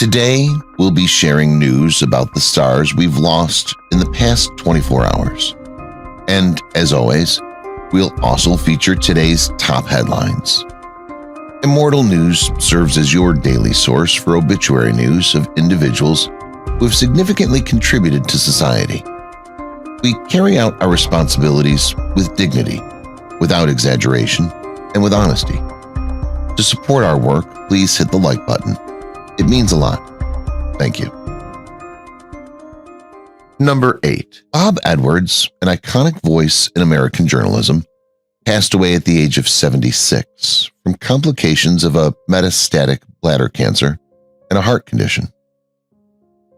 Today, we'll be sharing news about the stars we've lost in the past 24 hours. And as always, we'll also feature today's top headlines. ImmortalNews serves as your daily source for obituary news of individuals who have significantly contributed to society. We carry out our responsibilities with dignity, without exaggeration, and with honesty. To support our work, please hit the like button. It means a lot. Thank you. Number 8. Bob Edwards, an iconic voice in American journalism, passed away at the age of 76 from complications of a metastatic bladder cancer and a heart condition.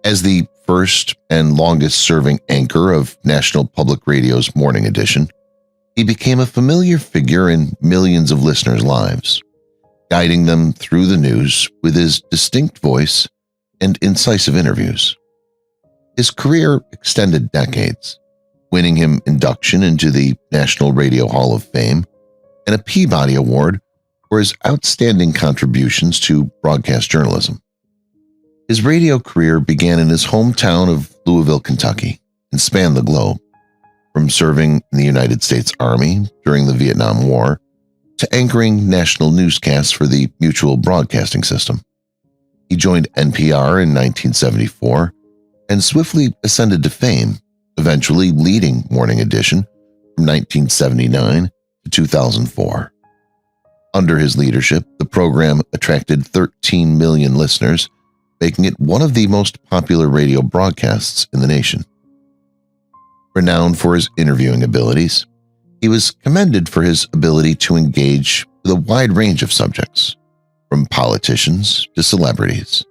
As the first and longest-serving anchor of National Public Radio's Morning Edition, he became a familiar figure in millions of listeners' lives, guiding them through the news with his distinct voice and incisive interviews. His career extended decades, winning him induction into the National Radio Hall of Fame and a Peabody Award for his outstanding contributions to broadcast journalism. His radio career began in his hometown of Louisville, Kentucky, and spanned the globe, from serving in the United States Army during the Vietnam War to anchoring national newscasts for the Mutual Broadcasting System. He joined NPR in 1974 and swiftly ascended to fame, eventually leading Morning Edition from 1979 to 2004. Under his leadership, the program attracted 13 million listeners, making it one of the most popular radio broadcasts in the nation. Renowned for his interviewing abilities, he was commended for his ability to engage with a wide range of subjects, from politicians to celebrities,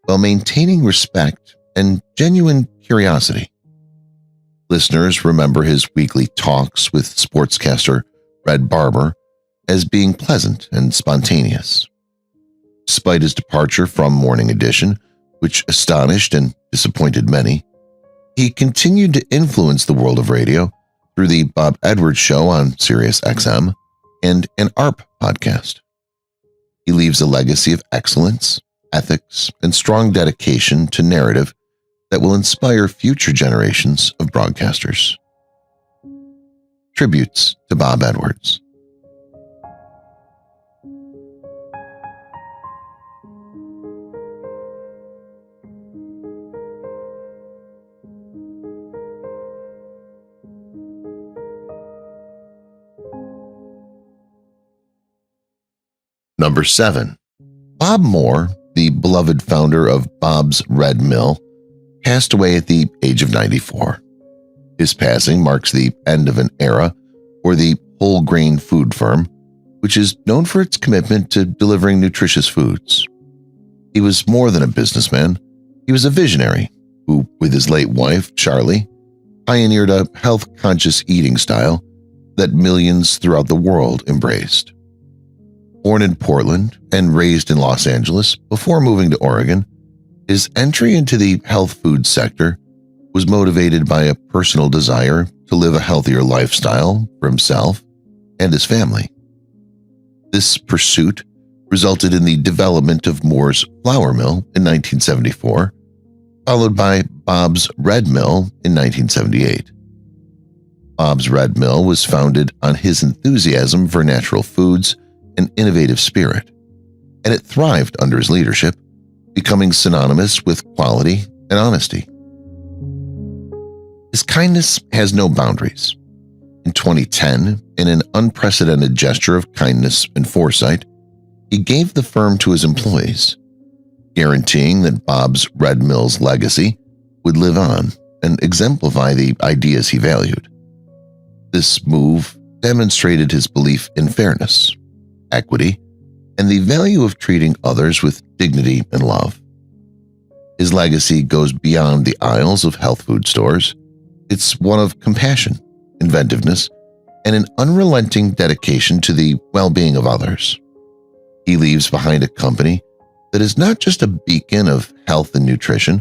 while maintaining respect and genuine curiosity. Listeners remember his weekly talks with sportscaster Red Barber as being pleasant and spontaneous. Despite his departure from Morning Edition, which astonished and disappointed many, he continued to influence the world of radio through the Bob Edwards Show on Sirius XM and an ARP podcast. He leaves a legacy of excellence, ethics, and strong dedication to narrative that will inspire future generations of broadcasters. Tributes to Bob Edwards. Number 7. Bob Moore, the beloved founder of Bob's Red Mill, passed away at the age of 94. His passing marks the end of an era for the whole grain food firm, which is known for its commitment to delivering nutritious foods. He was more than a businessman. He was a visionary who, with his late wife, Charlie, pioneered a health-conscious eating style that millions throughout the world embraced. Born in Portland and raised in Los Angeles before moving to Oregon, his entry into the health food sector was motivated by a personal desire to live a healthier lifestyle for himself and his family. This pursuit resulted in the development of Moore's Flour Mill in 1974, followed by Bob's Red Mill in 1978. Bob's Red Mill was founded on his enthusiasm for natural foods and innovative spirit, and it thrived under his leadership, becoming synonymous with quality and honesty. His kindness has no boundaries. In 2010, in an unprecedented gesture of kindness and foresight, he gave the firm to his employees, guaranteeing that Bob's Red Mill's legacy would live on and exemplify the ideas he valued. This move demonstrated his belief in fairness, equity, and the value of treating others with dignity and love. His legacy goes beyond the aisles of health food stores. It's one of compassion, inventiveness, and an unrelenting dedication to the well-being of others. He leaves behind a company that is not just a beacon of health and nutrition,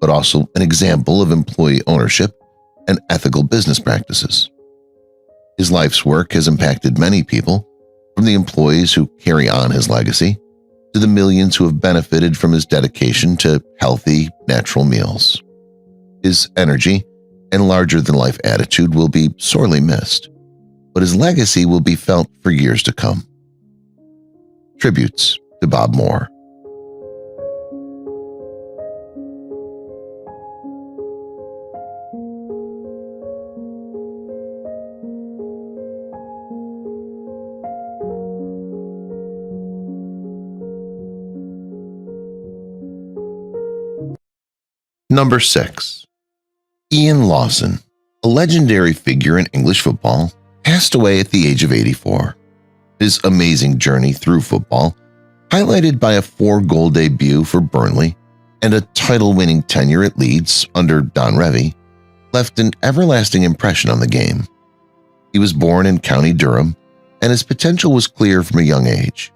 but also an example of employee ownership and ethical business practices. His life's work has impacted many people, from the employees who carry on his legacy to the millions who have benefited from his dedication to healthy, natural meals. His energy and larger-than-life attitude will be sorely missed, but his legacy will be felt for years to come. Tributes to Bob Moore. Number 6. Ian Lawson, a legendary figure in English football, passed away at the age of 84. His amazing journey through football, highlighted by a 4-goal debut for Burnley and a title-winning tenure at Leeds under Don Revie, left an everlasting impression on the game. He was born in County Durham, and his potential was clear from a young age.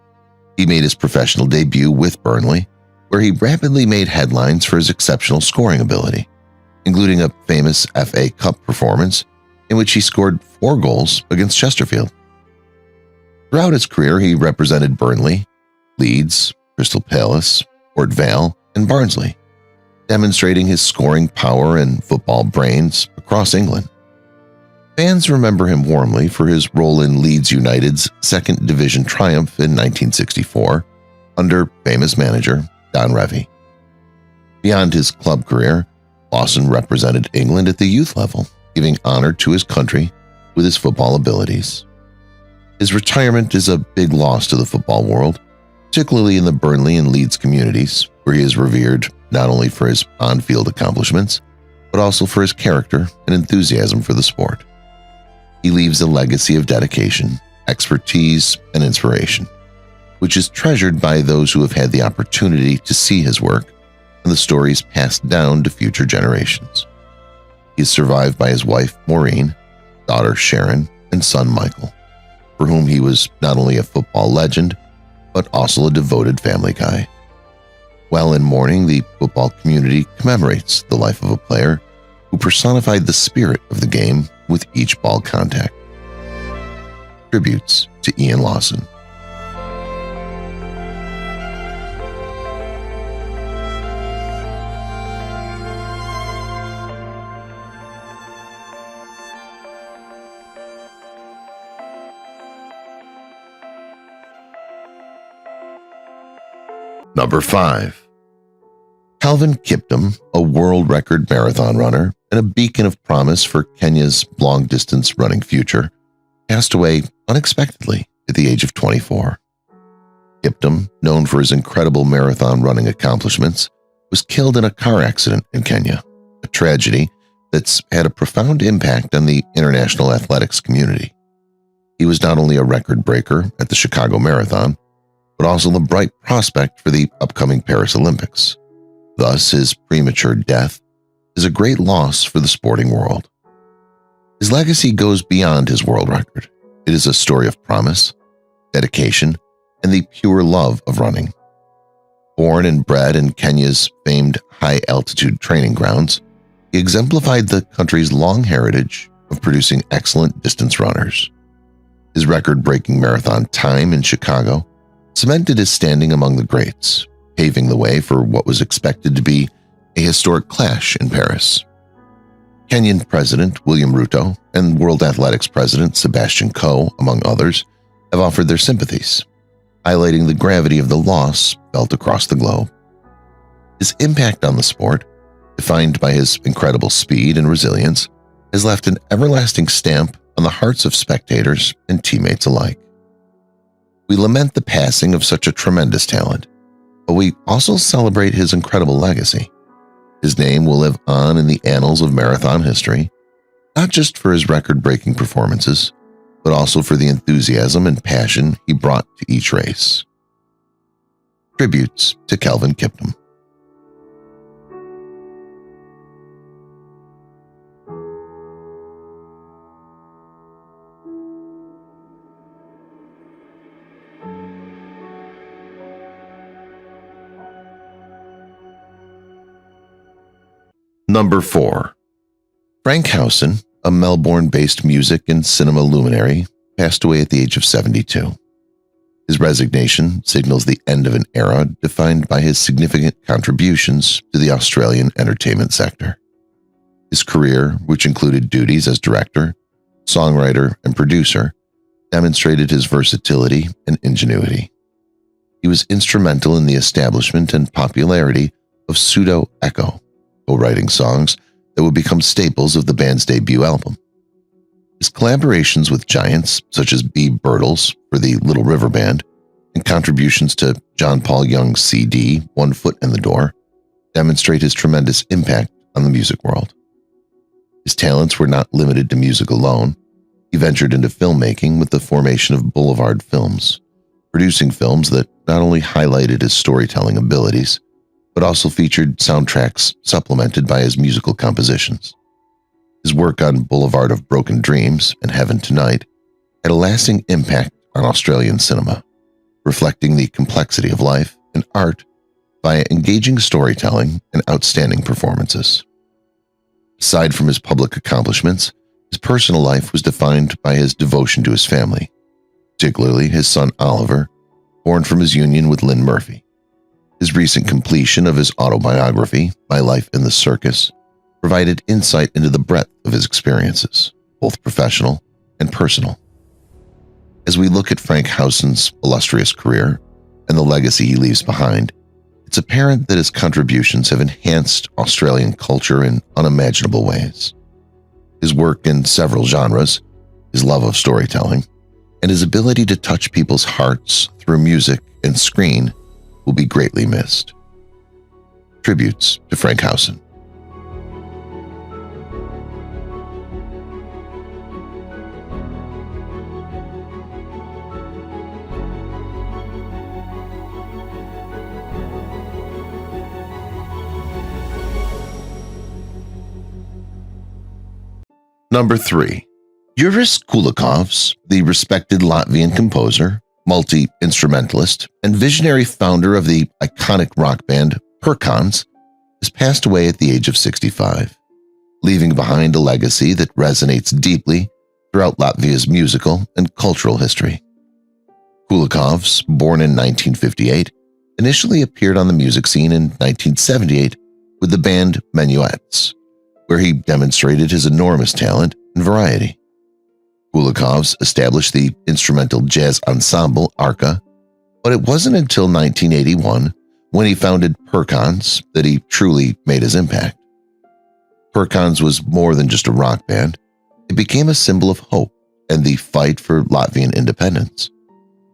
He made his professional debut with Burnley, where he rapidly made headlines for his exceptional scoring ability, including a famous FA Cup performance in which he scored 4 goals against Chesterfield. Throughout his career, he represented Burnley, Leeds, Crystal Palace, Port Vale, and Barnsley, demonstrating his scoring power and football brains across England. Fans remember him warmly for his role in Leeds United's second division triumph in 1964 under famous manager Don Revie. Beyond his club career, Lawson represented England at the youth level, giving honor to his country with his football abilities. His retirement is a big loss to the football world, particularly in the Burnley and Leeds communities, where he is revered not only for his on-field accomplishments, but also for his character and enthusiasm for the sport. He leaves a legacy of dedication, expertise, and inspiration, which is treasured by those who have had the opportunity to see his work and the stories passed down to future generations. He is survived by his wife, Maureen, daughter, Sharon, and son, Michael, for whom he was not only a football legend, but also a devoted family guy. While in mourning, the football community commemorates the life of a player who personified the spirit of the game with each ball contact. Tributes to Ian Lawson. Number 5. Kelvin Kiptum, a world record marathon runner and a beacon of promise for Kenya's long-distance running future, passed away unexpectedly at the age of 24. Kiptum, known for his incredible marathon running accomplishments, was killed in a car accident in Kenya, a tragedy that's had a profound impact on the international athletics community. He was not only a record breaker at the Chicago Marathon, but also the bright prospect for the upcoming Paris Olympics. Thus, his premature death is a great loss for the sporting world. His legacy goes beyond his world record. It is a story of promise, dedication, and the pure love of running. Born and bred in Kenya's famed high-altitude training grounds, he exemplified the country's long heritage of producing excellent distance runners. His record-breaking marathon time in Chicago cemented his standing among the greats, paving the way for what was expected to be a historic clash in Paris. Kenyan President William Ruto and World Athletics President Sebastian Coe, among others, have offered their sympathies, highlighting the gravity of the loss felt across the globe. His impact on the sport, defined by his incredible speed and resilience, has left an everlasting stamp on the hearts of spectators and teammates alike. We lament the passing of such a tremendous talent, but we also celebrate his incredible legacy. His name will live on in the annals of marathon history, not just for his record-breaking performances, but also for the enthusiasm and passion he brought to each race. Tributes to Kelvin Kiptum. Number 4. Frank Howson, a Melbourne-based music and cinema luminary, passed away at the age of 72. His resignation signals the end of an era defined by his significant contributions to the Australian entertainment sector. His career, which included duties as director, songwriter, and producer, demonstrated his versatility and ingenuity. He was instrumental in the establishment and popularity of Pseudo Echo, co-writing songs that would become staples of the band's debut album. His collaborations with giants such as B. Birtles for the Little River Band and contributions to John Paul Young's CD, One Foot in the Door, demonstrate his tremendous impact on the music world. His talents were not limited to music alone. He ventured into filmmaking with the formation of Boulevard Films, producing films that not only highlighted his storytelling abilities, but also featured soundtracks supplemented by his musical compositions. His work on Boulevard of Broken Dreams and Heaven Tonight had a lasting impact on Australian cinema, reflecting the complexity of life and art via engaging storytelling and outstanding performances. Aside from his public accomplishments, his personal life was defined by his devotion to his family, particularly his son Oliver, born from his union with Lynn Murphy. His recent completion of his autobiography, My Life in the Circus, provided insight into the breadth of his experiences, both professional and personal. As we look at Frank Howson's illustrious career and the legacy he leaves behind, it's apparent that his contributions have enhanced Australian culture in unimaginable ways. His work in several genres, his love of storytelling, and his ability to touch people's hearts through music and screen will be greatly missed. Tributes to Frank Howson. Number 3. Urus Kulakov, the respected Latvian composer, multi-instrumentalist, and visionary founder of the iconic rock band Purkons, has passed away at the age of 65, leaving behind a legacy that resonates deeply throughout Latvia's musical and cultural history. Kulakov, born in 1958, initially appeared on the music scene in 1978 with the band Menuets, where he demonstrated his enormous talent and variety. Kulakov established the instrumental jazz ensemble Arca, but it wasn't until 1981, when he founded Purkons, that he truly made his impact. Purkons was more than just a rock band. It became a symbol of hope and the fight for Latvian independence.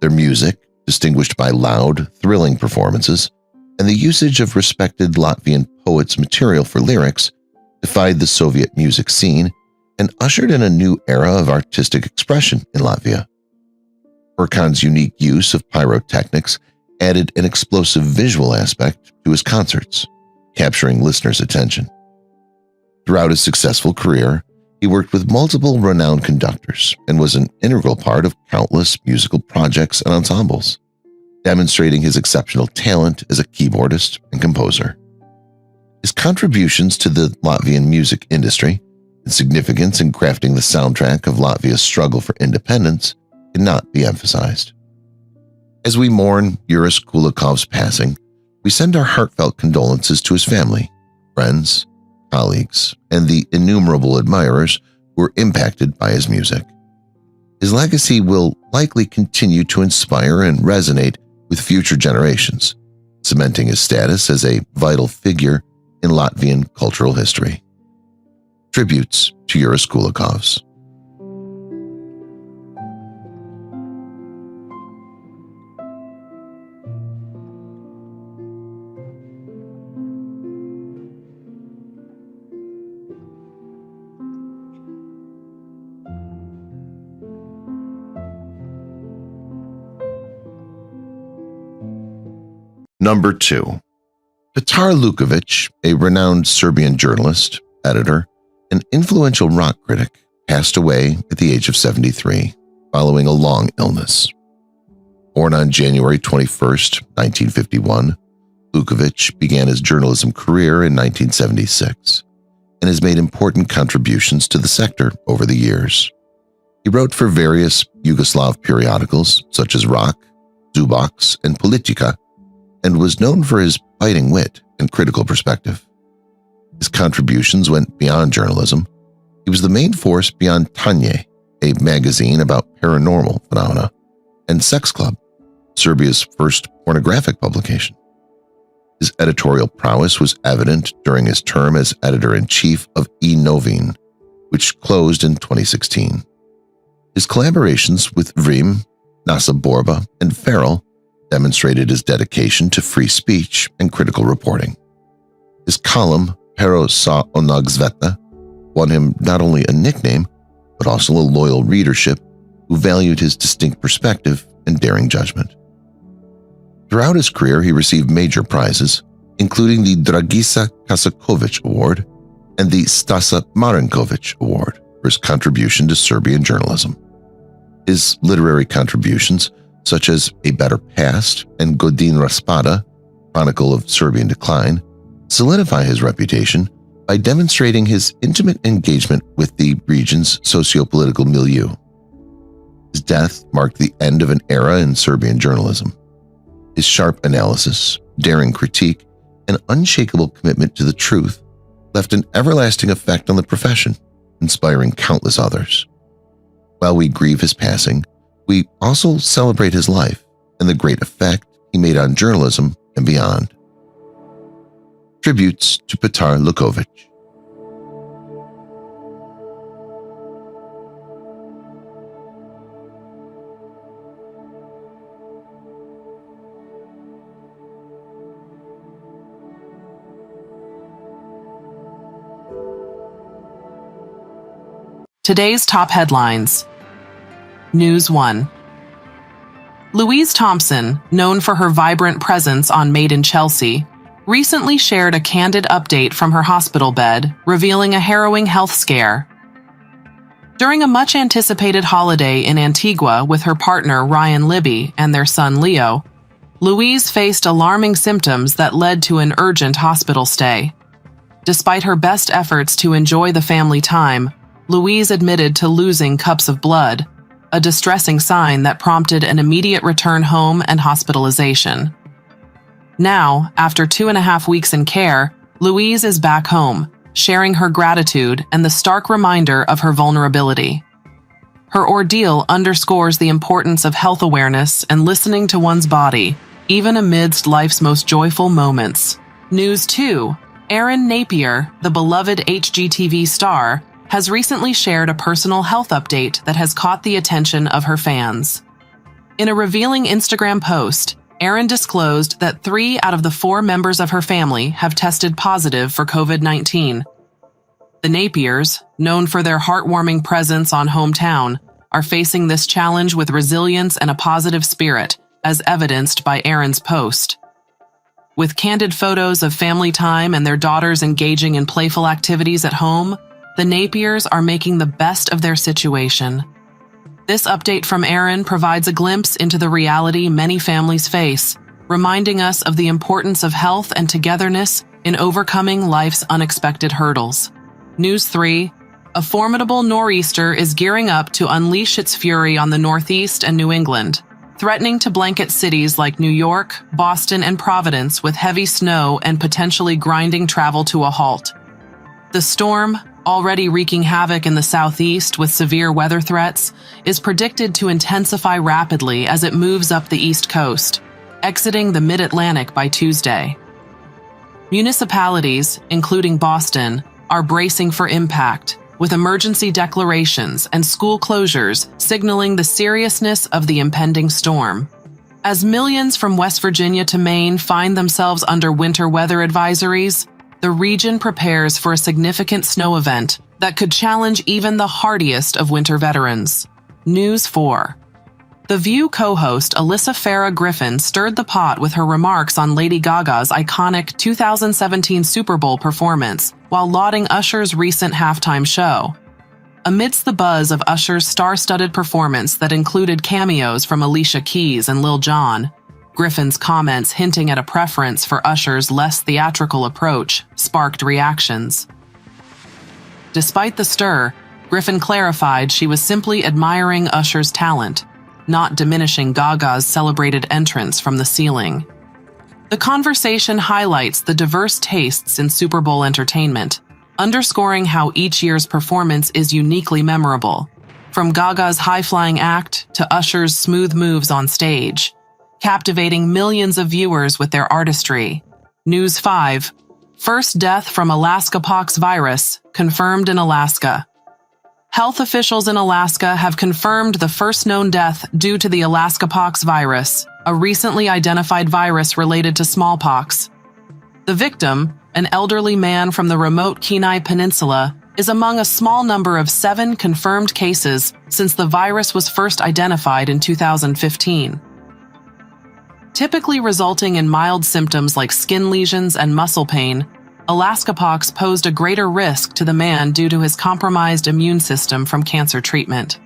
Their music, distinguished by loud, thrilling performances, and the usage of respected Latvian poets' material for lyrics, defied the Soviet music scene and ushered in a new era of artistic expression in Latvia. Purkons' unique use of pyrotechnics added an explosive visual aspect to his concerts, capturing listeners' attention. Throughout his successful career, he worked with multiple renowned conductors and was an integral part of countless musical projects and ensembles, demonstrating his exceptional talent as a keyboardist and composer. His contributions to the Latvian music industry and significance in crafting the soundtrack of Latvia's struggle for independence cannot be emphasized. As we mourn Urus Kulakov's passing, we send our heartfelt condolences to his family, friends, colleagues, and the innumerable admirers who were impacted by his music. His legacy will likely continue to inspire and resonate with future generations, cementing his status as a vital figure in Latvian cultural history. Tributes to Urus Kulakov. Number 2. Patar Lukovich, a renowned Serbian journalist, editor, and influential rock critic, passed away at the age of 73, following a long illness. Born on January 21, 1951, Lukovich began his journalism career in 1976 and has made important contributions to the sector over the years. He wrote for various Yugoslav periodicals such as Rock, Zubox, and Politica, and was known for his biting wit and critical perspective. His contributions went beyond journalism. He was the main force beyond Tanje, a magazine about paranormal phenomena, and Sex Club, Serbia's first pornographic publication. His editorial prowess was evident during his term as editor-in-chief of E-Novin, which closed in 2016. His collaborations with Vrim, Nasa Borba, and Feral demonstrated his dedication to free speech and critical reporting. His column, Pero sa Onog Zveta, won him not only a nickname, but also a loyal readership who valued his distinct perspective and daring judgment. Throughout his career, he received major prizes, including the Dragisa Kasakovic Award and the Stasa Marinkovic Award for his contribution to Serbian journalism. His literary contributions, such as A Better Past and Godin Raspada, Chronicle of Serbian Decline, solidify his reputation by demonstrating his intimate engagement with the region's socio-political milieu. His death marked the end of an era in Serbian journalism. His sharp analysis, daring critique, and unshakable commitment to the truth left an everlasting effect on the profession, inspiring countless others. While we grieve his passing, we also celebrate his life and the great effect he made on journalism and beyond. Tributes to Patar Lukovich. Today's top headlines. News 1. Louise Thompson, known for her vibrant presence on Made in Chelsea, recently shared a candid update from her hospital bed, revealing a harrowing health scare. During a much-anticipated holiday in Antigua with her partner Ryan Libby and their son Leo, Louise faced alarming symptoms that led to an urgent hospital stay. Despite her best efforts to enjoy the family time, Louise admitted to losing cups of blood, a distressing sign that prompted an immediate return home and hospitalization. Now, after 2.5 weeks in care, Louise is back home, sharing her gratitude and the stark reminder of her vulnerability. Her ordeal underscores the importance of health awareness and listening to one's body, even amidst life's most joyful moments. News 2. Erin Napier, the beloved HGTV star, has recently shared a personal health update that has caught the attention of her fans. In a revealing Instagram post, Erin disclosed that 3 out of the 4 members of her family have tested positive for COVID-19. The Napiers, known for their heartwarming presence on Hometown, are facing this challenge with resilience and a positive spirit, as evidenced by Erin's post. With candid photos of family time and their daughters engaging in playful activities at home, the Napiers are making the best of their situation. This update from Erin provides a glimpse into the reality many families face, reminding us of the importance of health and togetherness in overcoming life's unexpected hurdles. News 3. A formidable nor'easter is gearing up to unleash its fury on the Northeast and New England, threatening to blanket cities like New York, Boston, and Providence with heavy snow and potentially grinding travel to a halt. The storm, already wreaking havoc in the southeast with severe weather threats, is predicted to intensify rapidly as it moves up the East Coast, exiting the mid-Atlantic by Tuesday. Municipalities, including Boston, are bracing for impact, with emergency declarations and school closures signaling the seriousness of the impending storm. As millions from West Virginia to Maine find themselves under winter weather advisories, the region prepares for a significant snow event that could challenge even the hardiest of winter veterans. News 4. The View co-host Alyssa Farah Griffin stirred the pot with her remarks on Lady Gaga's iconic 2017 Super Bowl performance while lauding Usher's recent halftime show. Amidst the buzz of Usher's star-studded performance that included cameos from Alicia Keys and Lil Jon, Griffin's comments hinting at a preference for Usher's less theatrical approach sparked reactions. Despite the stir, Griffin clarified she was simply admiring Usher's talent, not diminishing Gaga's celebrated entrance from the ceiling. The conversation highlights the diverse tastes in Super Bowl entertainment, underscoring how each year's performance is uniquely memorable, from Gaga's high-flying act to Usher's smooth moves on stage, captivating millions of viewers with their artistry. News 5. First death from Alaska pox virus, confirmed in Alaska. Health officials in Alaska have confirmed the first known death due to the Alaska pox virus, a recently identified virus related to smallpox. The victim, an elderly man from the remote Kenai Peninsula, is among a small number of 7 confirmed cases since the virus was first identified in 2015. Typically resulting in mild symptoms like skin lesions and muscle pain, Alaska pox posed a greater risk to the man due to his compromised immune system from cancer treatment.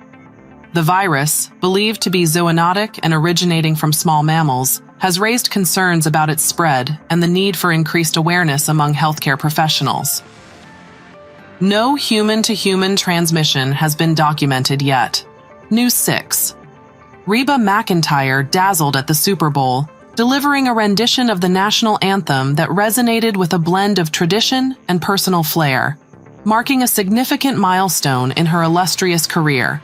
The virus, believed to be zoonotic and originating from small mammals, has raised concerns about its spread and the need for increased awareness among healthcare professionals. No human-to-human transmission has been documented yet. News 6. Reba McEntire dazzled at the Super Bowl, delivering a rendition of the national anthem that resonated with a blend of tradition and personal flair, marking a significant milestone in her illustrious career.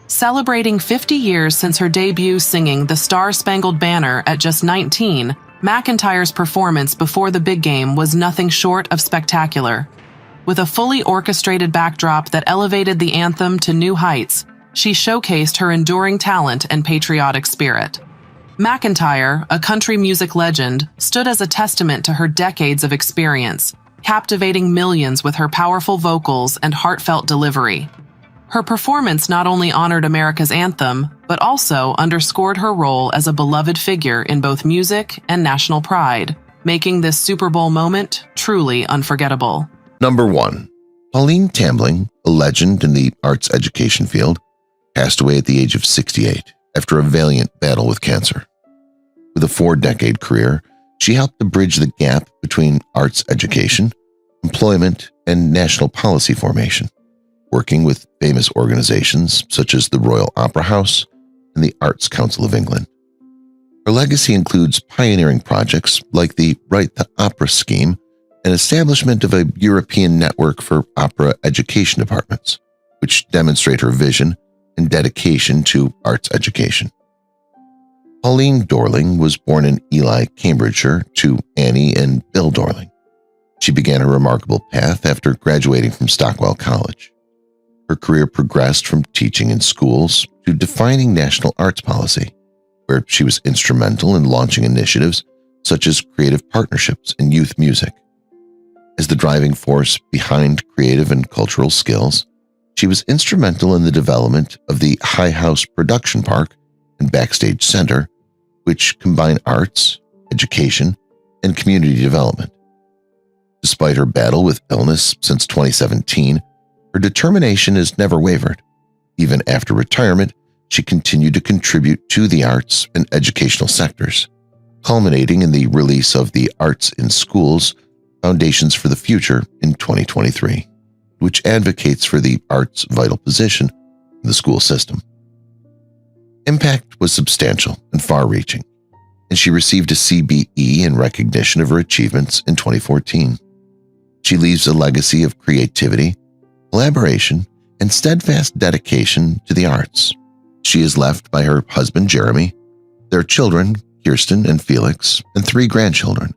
Celebrating 50 years since her debut singing the Star-Spangled Banner at just 19, McEntire's performance before the big game was nothing short of spectacular. With a fully orchestrated backdrop that elevated the anthem to new heights, she showcased her enduring talent and patriotic spirit. McEntire, a country music legend, stood as a testament to her decades of experience, captivating millions with her powerful vocals and heartfelt delivery. Her performance not only honored America's anthem, but also underscored her role as a beloved figure in both music and national pride, making this Super Bowl moment truly unforgettable. Number 1. Pauline Dorling, a legend in the arts education field, passed away at the age of 68 after a valiant battle with cancer. With a 4-decade career, she helped to bridge the gap between arts education, employment, and national policy formation, working with famous organizations such as the Royal Opera House and the Arts Council of England. Her legacy includes pioneering projects like the Write the Opera scheme and establishment of a European network for opera education departments, which demonstrate her vision and dedication to arts education. Pauline Dorling was born in Ely, Cambridgeshire, to Annie and Bill Dorling. She began a remarkable path after graduating from Stockwell College. Her career progressed from teaching in schools to defining national arts policy, where she was instrumental in launching initiatives such as creative partnerships in youth music. As the driving force behind creative and cultural skills, she was instrumental in the development of the High House Production Park and Backstage Center, which combine arts, education, and community development. Despite her battle with illness since 2017, her determination has never wavered. Even after retirement, she continued to contribute to the arts and educational sectors, culminating in the release of the Arts in Schools, Foundations for the Future in 2023, which advocates for the arts' vital position in the school system. Impact was substantial and far-reaching, and she received a CBE in recognition of her achievements in 2014. She leaves a legacy of creativity, collaboration, and steadfast dedication to the arts. She is left by her husband, Jeremy, their children, Kirsten and Felix, and 3 grandchildren,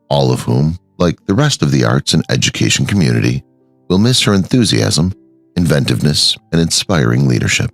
all of whom, like the rest of the arts and education community, will miss her enthusiasm, inventiveness, and inspiring leadership.